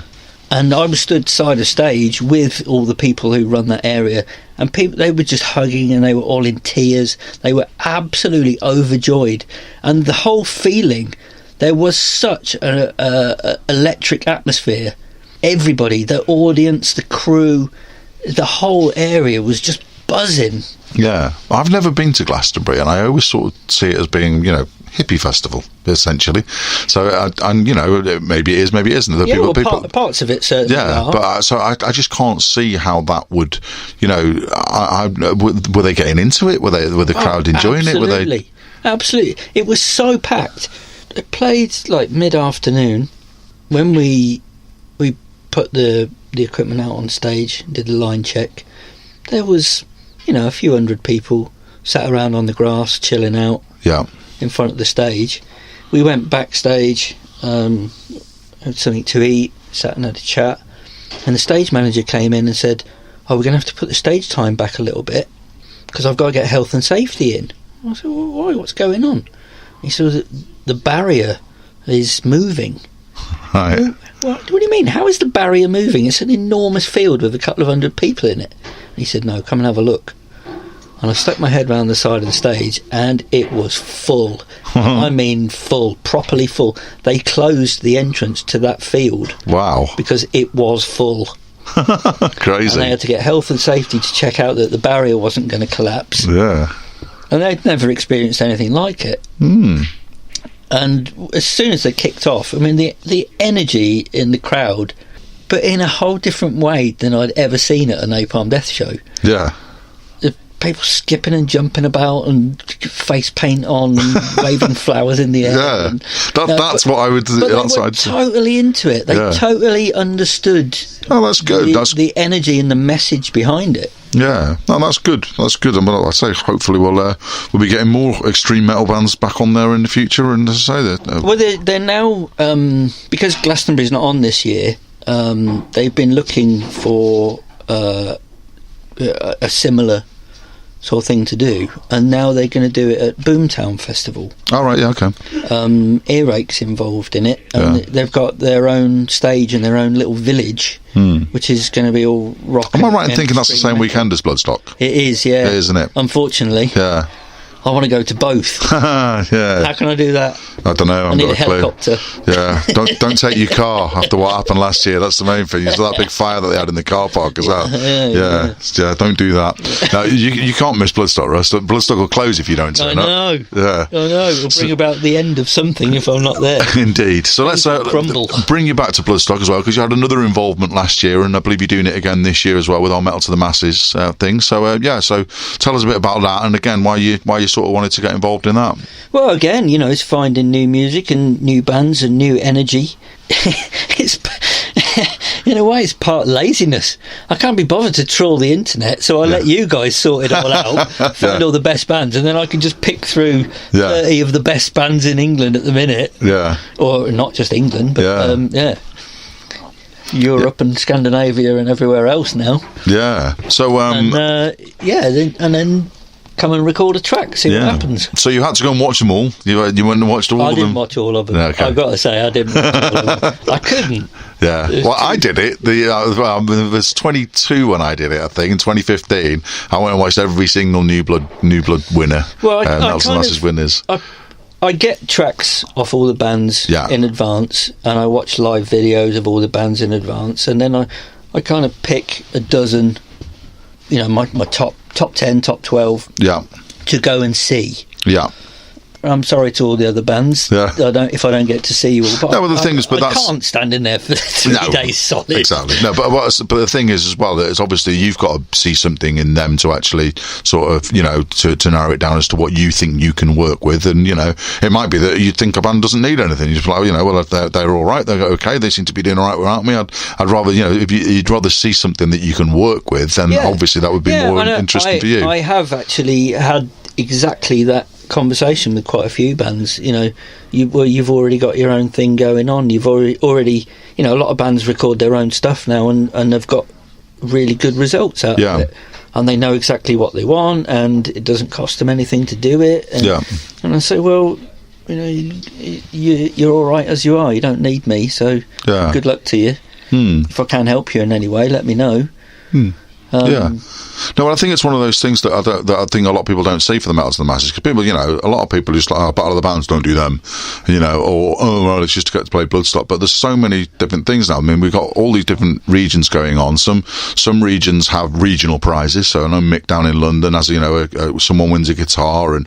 And I was stood side of stage with all the people who run that area, and they were just hugging, and they were all in tears. They were absolutely overjoyed. And the whole feeling, there was such an electric atmosphere. Everybody, the audience, the crew, the whole area was just buzzing. Yeah, I've never been to Glastonbury, and I always sort of see it as being, hippie festival, essentially. So, maybe it is, maybe it isn't. Parts of it certainly are. But so I just can't see how that would, were they getting into it? Were the crowd enjoying it? Were they? Absolutely. It was so packed. It played like mid-afternoon when we put the equipment out on stage, did the line check. There was, a few hundred people sat around on the grass, chilling out. Yeah. In front of the stage. We went backstage, had something to eat, sat and had a chat, and the stage manager came in and said, we're going to have to put the stage time back a little bit because I've got to get health and safety in. I said, well, why? What's going on? He said, the barrier is moving. Right. What do you mean? How is the barrier moving? It's an enormous field with a couple of hundred people in it. And he said, no, come and have a look. and I stuck my head round the side of the stage, and it was full. I mean full, properly full. They closed the entrance to that field. Wow. Because it was full. Crazy. And they had to get health and safety to check out that the barrier wasn't going to collapse. Yeah. And they'd never experienced anything like it. And as soon as they kicked off, I mean, the energy in the crowd, but in a whole different way than I'd ever seen at a Napalm Death show. Yeah. The people skipping and jumping about and face paint on and waving flowers in the air. Yeah. And, that's what I would... But they were totally into it. They totally understood that's good. The energy and the message behind it. Yeah, no, that's good. That's good. And like I say, hopefully we'll be getting more extreme metal bands back on there in the future. And as I say, well, they're now because Glastonbury's not on this year. They've been looking for a similar sort of thing to do, and now they're going to do it at Boomtown Festival. Oh right, yeah, okay. Earache's involved in it, and they've got their own stage and their own little village, which is going to be all rock. Am I right in thinking that's the same weekend as Bloodstock? It is, yeah. It is, isn't it? Unfortunately, yeah. I want to go to both. Yeah. How can I do that? I don't know. I need a helicopter. Yeah. Don't take your car after what happened last year. That's the main thing. You saw that big fire that they had in the car park as well. Yeah. Don't do that. No, you can't miss Bloodstock, Russ. Bloodstock will close if you don't turn up. I know. Yeah. I know. It'll bring about the end of something if I'm not there. Indeed. So let's bring you back to Bloodstock as well, because you had another involvement last year, and I believe you're doing it again this year as well with our Metal to the Masses thing. So so tell us a bit about that, and again why you sort of wanted to get involved in that. Well, again, it's finding new music and new bands and new energy. It's in a way, it's part laziness. I can't be bothered to trawl the internet, so I let you guys sort it all out, find all the best bands, and then I can just pick through 30 of the best bands in England at the minute. Yeah. Or not just England, but Europe and Scandinavia and everywhere else now. Yeah. So and then come and record a track, see what happens. So you had to go and watch them all? You went and watched all of them? I didn't watch all of them. Okay. I've got to say, I didn't watch all of them. I couldn't. Yeah. Well, I did it. I was 22 when I did it, I think, in 2015. I went and watched every single New Blood winner. Well, Massive winners. I get tracks off all the bands in advance, and I watch live videos of all the bands in advance, and then I kind of pick a dozen, my top 10, top 12 to go and see. Yeah. I'm sorry to all the other bands. Yeah. If I don't get to see you all. But I can't stand in there for 3 days solid. Exactly. No, but the thing is as well that it's obviously you've got to see something in them to actually sort of to narrow it down as to what you think you can work with, and it might be that you think a band doesn't need anything. You're just like well they're all right, they're okay, they seem to be doing all right without me. I'd rather if you'd rather see something that you can work with, then obviously that would be more interesting for you. I have actually had exactly that conversation with quite a few bands. You've already got your own thing going on. You've already a lot of bands record their own stuff now and have got really good results out of it, and they know exactly what they want, and it doesn't cost them anything to do it. And I say, well, you're all right as you are. You don't need me, so good luck to you. If I can help you in any way, let me know. No, I think it's one of those things that I think a lot of people don't see for the Metal to the Masses, because people, a lot of people just like, Battle of the Bands, don't do them, or it's just to get to play Bloodstock. But there's so many different things now. I mean, we've got all these different regions going on. Some regions have regional prizes. So I know Mick down in London has, someone wins a guitar, and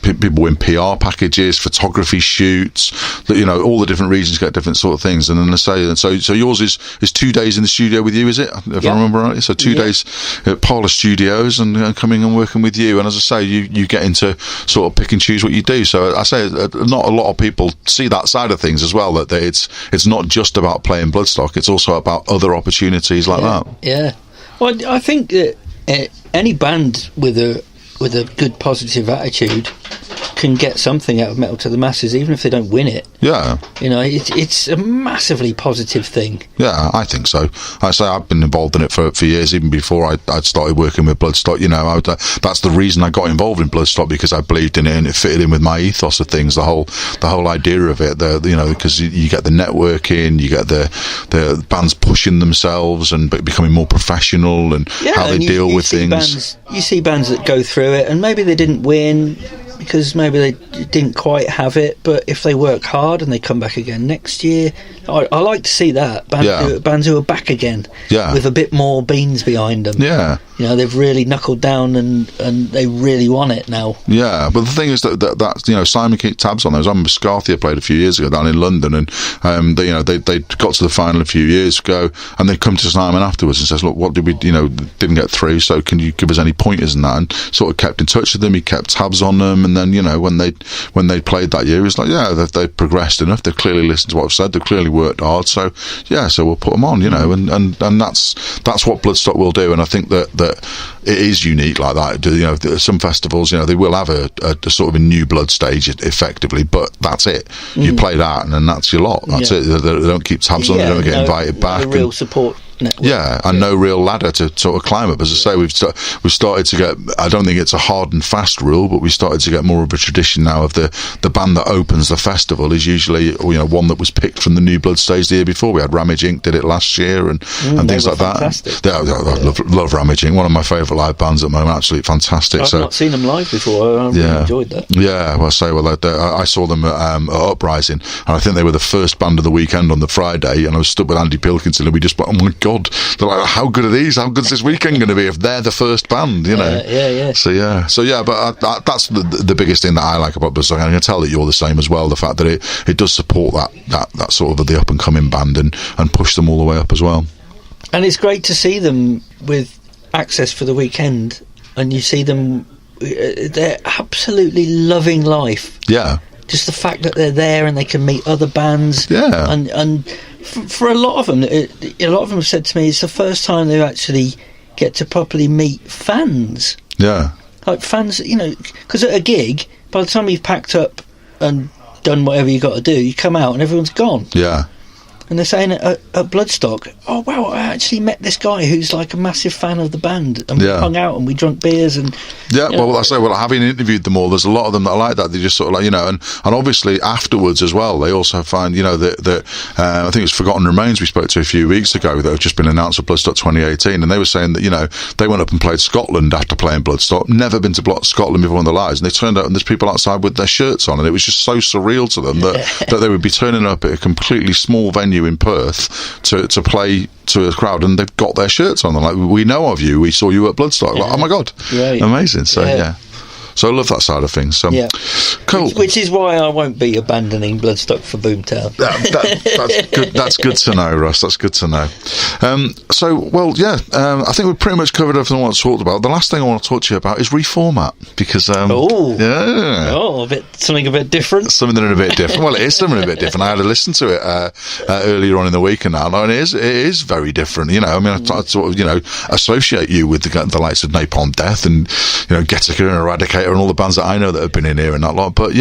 people win PR packages, photography shoots. All the different regions get different sort of things. And then they say, so yours is 2 days in the studio with you, is it? If I remember right. So 2 days at Parlour Studios and coming and working with you, and as I say, you get into sort of pick and choose what you do. So I say not a lot of people see that side of things as well, that it's not just about playing Bloodstock, it's also about other opportunities like that. Yeah. Well, I think that any band with a good positive attitude can get something out of Metal to the Masses, even if they don't win it. Yeah. You know, it's a massively positive thing. Yeah, I think so. I say I've been involved in it for years, even before I'd started working with Bloodstock. You know, that's the reason I got involved in Bloodstock, because I believed in it and it fitted in with my ethos of things. The whole idea of it, you know, because you get the networking, you get the bands pushing themselves and becoming more professional, and how they deal with things. You see bands that go through it, and maybe they didn't win because maybe they didn't quite have it, but if they work hard and they come back again next year, I like to see that. Bands who are back again with a bit more beans behind them. Yeah. You know, they've really knuckled down and they really want it now. Yeah, but the thing is that you know, Simon keeps tabs on those. I remember Scarthia played a few years ago down in London, and they got to the final a few years ago, and they come to Simon afterwards and says, look, what did we, you know, didn't get through, so can you give us any pointers in that? And sort of kept in touch with them. He kept tabs on them, and then, you know, when they played that year, it was like, yeah, they've progressed enough. They've clearly listened to what I've said. They've clearly worked hard. So yeah, so we'll put them on, you know, and that's what Bloodstock will do. And I think that it is unique like that. You know, some festivals, you know, they will have a sort of a new blood stage effectively, but that's it. You play that, and then that's your lot. That's it. They don't keep tabs on. They don't get invited back. Real support network. Yeah, and no real ladder to sort of climb up. As I say, we've started to get, I don't think it's a hard and fast rule, but we started to get more of a tradition now of the band that opens the festival is usually, you know, one that was picked from the new blood stage the year before. We had Ramage Inc. did it last year, and things like fantastic. that. Yeah, I love Ramage Inc. One of my favourite live bands at the moment. Absolutely fantastic. I've not seen them live before. I really enjoyed that. Yeah, well, I saw them at Uprising, and I think they were the first band of the weekend on the Friday, and I was stood with Andy Pilkinson, and we just went, oh my God, they're like, how good are these? How good's this weekend going to be if they're the first band, you know? Yeah. So but that's the biggest thing that I like about Bloodstock. I can tell that you're the same as well. The fact that it does support that sort of the up and coming band and push them all the way up as well. And it's great to see them with access for the weekend, and you see them, they're absolutely loving life. Yeah. Just the fact that they're there and they can meet other bands. Yeah. And for a lot of them, have said to me it's the first time they actually get to properly meet fans. Yeah. Like fans, you know, because at a gig, by the time you've packed up and done whatever you got to do, you come out and everyone's gone. Yeah. And they're saying at Bloodstock, oh wow, I actually met this guy who's like a massive fan of the band, and we hung out and we drank beers and having interviewed them all, there's a lot of them that are like that. They just sort of like, you know, and obviously afterwards as well, they also find, you know, that I think it's Forgotten Remains we spoke to a few weeks ago that have just been announced for Bloodstock 2018, and they were saying that, you know, they went up and played Scotland after playing Bloodstock, never been to Scotland before in their lives, and they turned out and there's people outside with their shirts on, and it was just so surreal to them that they would be turning up at a completely small venue in Perth to play to a crowd, and they've got their shirts on. They're like, we know of you, we saw you at Bloodstock. Like, oh my God, amazing. So so I love that side of things. So cool. Which is why I won't be abandoning Bloodstock for Boomtown. That's good. That's good to know, Russ. That's good to know. I think we've pretty much covered everything I want to talk about. The last thing I want to talk to you about is reformat, because something a bit different. Something a bit different. Well, it is something a bit different. I had to listen to it earlier on in the week, and now, and it is very different. You know, I mean, I sort of, you know, associate you with the likes of Napalm Death and, you know, Getica and Eradicator and all the bands that I know that have been in here and that lot. But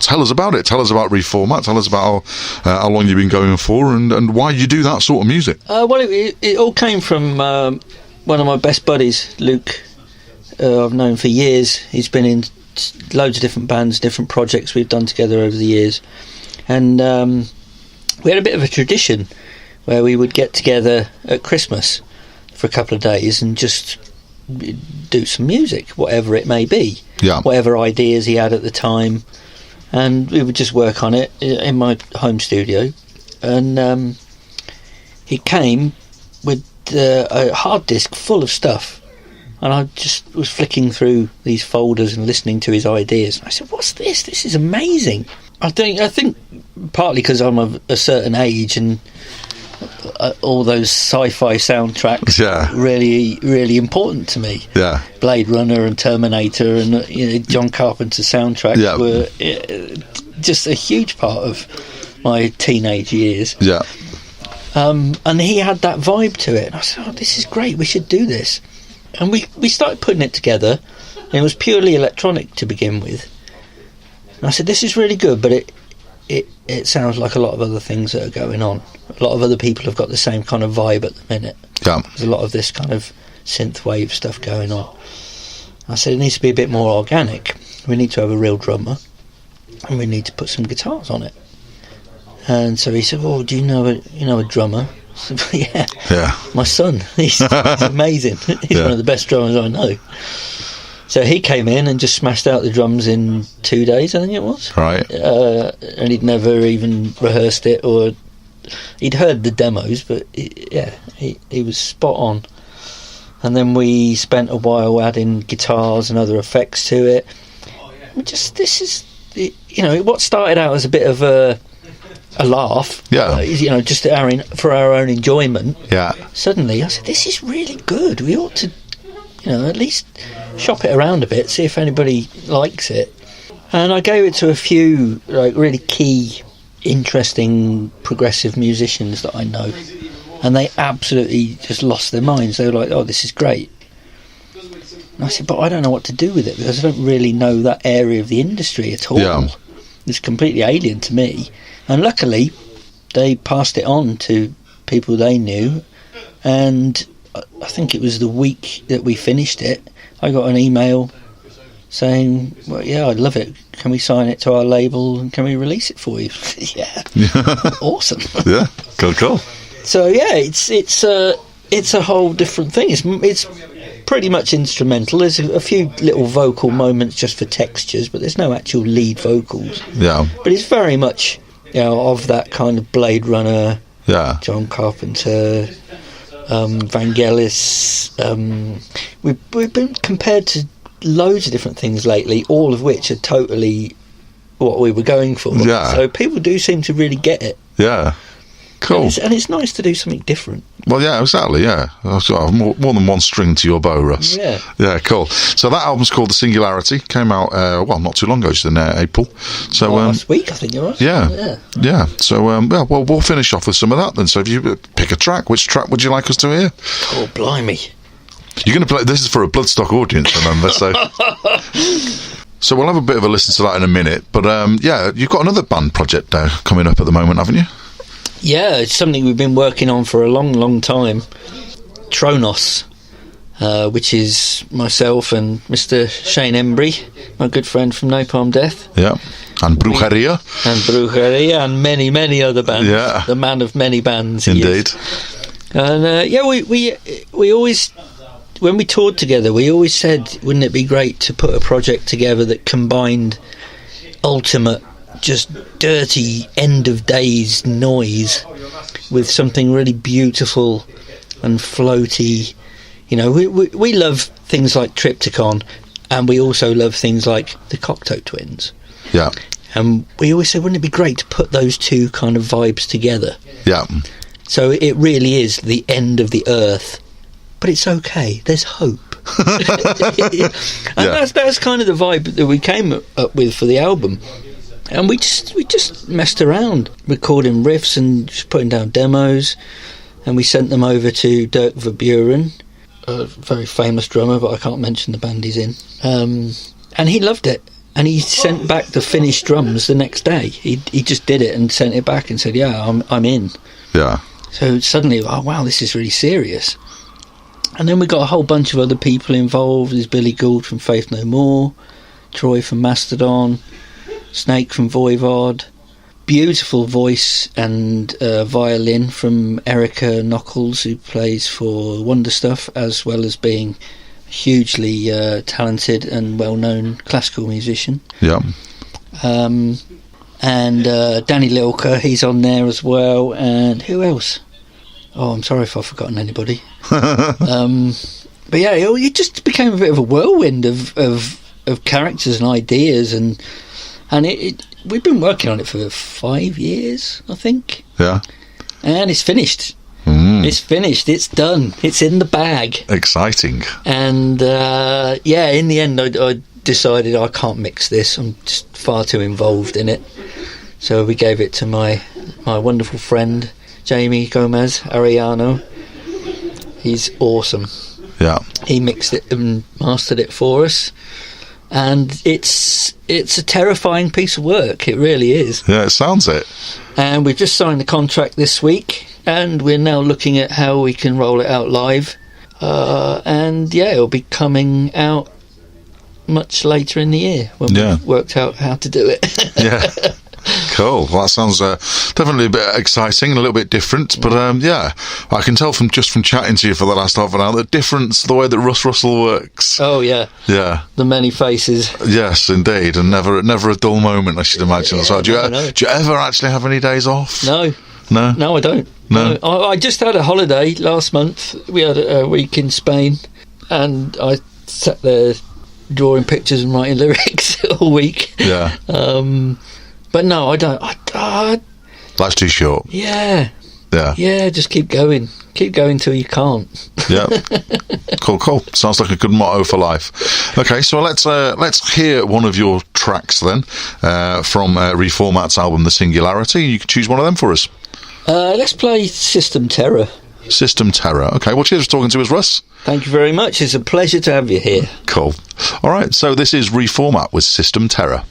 tell us about it. Tell us about reformat. Tell us about how long you've been going for and why you do that sort of music. It all came from one of my best buddies, Luke. I've known for years. He's been in loads of different bands, different projects we've done together over the years, and we had a bit of a tradition where we would get together at Christmas for a couple of days and just do some music, whatever it may be, whatever ideas he had at the time, and we would just work on it in my home studio. And he came with a hard disk full of stuff, and I just was flicking through these folders and listening to his ideas. I said, what's this? This is amazing. I think partly because I'm of a certain age, and all those sci-fi soundtracks really, really important to me. Yeah, Blade Runner and Terminator and, you know, John Carpenter's soundtracks were just a huge part of my teenage years. Yeah, and he had that vibe to it, and I said, "Oh, this is great. We should do this." And we started putting it together, And it was purely electronic to begin with. And I said, this is really good, but it sounds like a lot of other things that are going on. A lot of other people have got the same kind of vibe at the minute. Yeah. There's a lot of this kind of synthwave stuff going on. I said, it needs to be a bit more organic. We need to have a real drummer, and we need to put some guitars on it. And so he said, well, do you know a drummer? I said, yeah. My son, he's amazing. He's one of the best drummers I know. So he came in and just smashed out the drums in 2 days, I think it was. Right. And he'd never even rehearsed it, or he'd heard the demos, but he was spot on. And then we spent a while adding guitars and other effects to it. What started out as a bit of a laugh, just for our own enjoyment. Yeah. Suddenly, I said, "This is really good. We ought to, at least shop it around a bit, see if anybody likes it." And I gave it to a few really key, interesting, progressive musicians that I know, and they absolutely just lost their minds. They were like, "Oh, this is great." And I said, but I don't know what to do with it, because I don't really know that area of the industry at all. Yeah. It's completely alien to me. And luckily, they passed it on to people they knew. And I think it was the week that we finished it, I got an email saying, well, yeah, I'd love it. Can we sign it to our label and can we release it for you? Yeah. Awesome. Yeah, cool. So, yeah, it's a whole different thing. It's pretty much instrumental. There's a few little vocal moments just for textures, but there's no actual lead vocals. Yeah. But it's very much, of that kind of Blade Runner, John Carpenter, Vangelis. We've been compared to loads of different things lately, all of which are totally what we were going for. Yeah. So people do seem to really get it. Yeah. Cool. And it's nice to do something different. Well, yeah, exactly, yeah. More than one string to your bow, Russ. Yeah. Yeah, cool. So that album's called The Singularity. Came out, not too long ago, just in April. So last week, I think it was. Yeah. So, we'll finish off with some of that then. So if you pick a track, which track would you like us to hear? Oh, blimey. You're going to play... This is for a Bloodstock audience, remember, so... So we'll have a bit of a listen to that in a minute. But, you've got another band project coming up at the moment, haven't you? Yeah, it's something we've been working on for a long, long time. Tronos, which is myself and Mr. Shane Embry, my good friend from Napalm Death. Yeah, and Brujeria. And many, many other bands. Yeah. The man of many bands. Indeed. And we always, when we toured together, we always said, wouldn't it be great to put a project together that combined ultimate, just dirty end of days noise with something really beautiful and floaty. We love things like Triptychon, and we also love things like the Cocteau Twins. Yeah. And we always say, wouldn't it be great to put those two kind of vibes together? Yeah. So it really is the end of the earth, but it's okay, there's hope. And that's kind of the vibe that we came up with for the album. And we just messed around, recording riffs and just putting down demos, and we sent them over to Dirk Verburen, a very famous drummer, but I can't mention the band he's in. And he loved it, and he sent back the finished drums the next day. He just did it and sent it back and said, "Yeah, I'm in." Yeah. So suddenly, oh wow, this is really serious. And then we got a whole bunch of other people involved. There's Billy Gould from Faith No More, Troy from Mastodon, Snake from Voivod, beautiful voice and violin from Erica Knuckles, who plays for Wonder Stuff, as well as being a hugely talented and well-known classical musician. Yeah. And Danny Lilka, he's on there as well. And who else? Oh, I'm sorry if I've forgotten anybody. But yeah, it just became a bit of a whirlwind of characters and ideas, and we've been working on it for 5 years, I think. Yeah. And it's finished. It's finished. It's done. It's in the bag. Exciting. And in the end, I decided I can't mix this. I'm just far too involved in it. So we gave it to my wonderful friend Jamie Gomez Arellano. He's awesome. Yeah. He mixed it and mastered it for us, and it's a terrifying piece of work. It really is. Yeah, it sounds it. And we've just signed the contract this week, and we're now looking at how we can roll it out live. And yeah, it'll be coming out much later in the year when we've worked out how to do it. Yeah. Cool. Well, that sounds definitely a bit exciting and a little bit different. But yeah, I can tell from chatting to you for the last half an hour the difference, the way that Russ Russell works. Oh yeah. Yeah. The many faces. Yes, indeed, and never a dull moment, I should imagine. So, do you ever actually have any days off? No, I don't. No. I just had a holiday last month. We had a week in Spain, and I sat there drawing pictures and writing lyrics all week. Yeah. But no, I don't. That's too short. Yeah. Yeah. Yeah, just keep going. Keep going till you can't. Yeah. Cool. Sounds like a good motto for life. Okay, so let's hear one of your tracks then from Reformat's album The Singularity. You can choose one of them for us. Let's play System Terror. System Terror. Okay, well, cheers for talking to us, Russ. Thank you very much. It's a pleasure to have you here. Cool. All right, so this is Reformat with System Terror.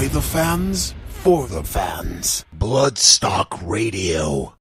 By the fans, for the fans. Bloodstock Radio.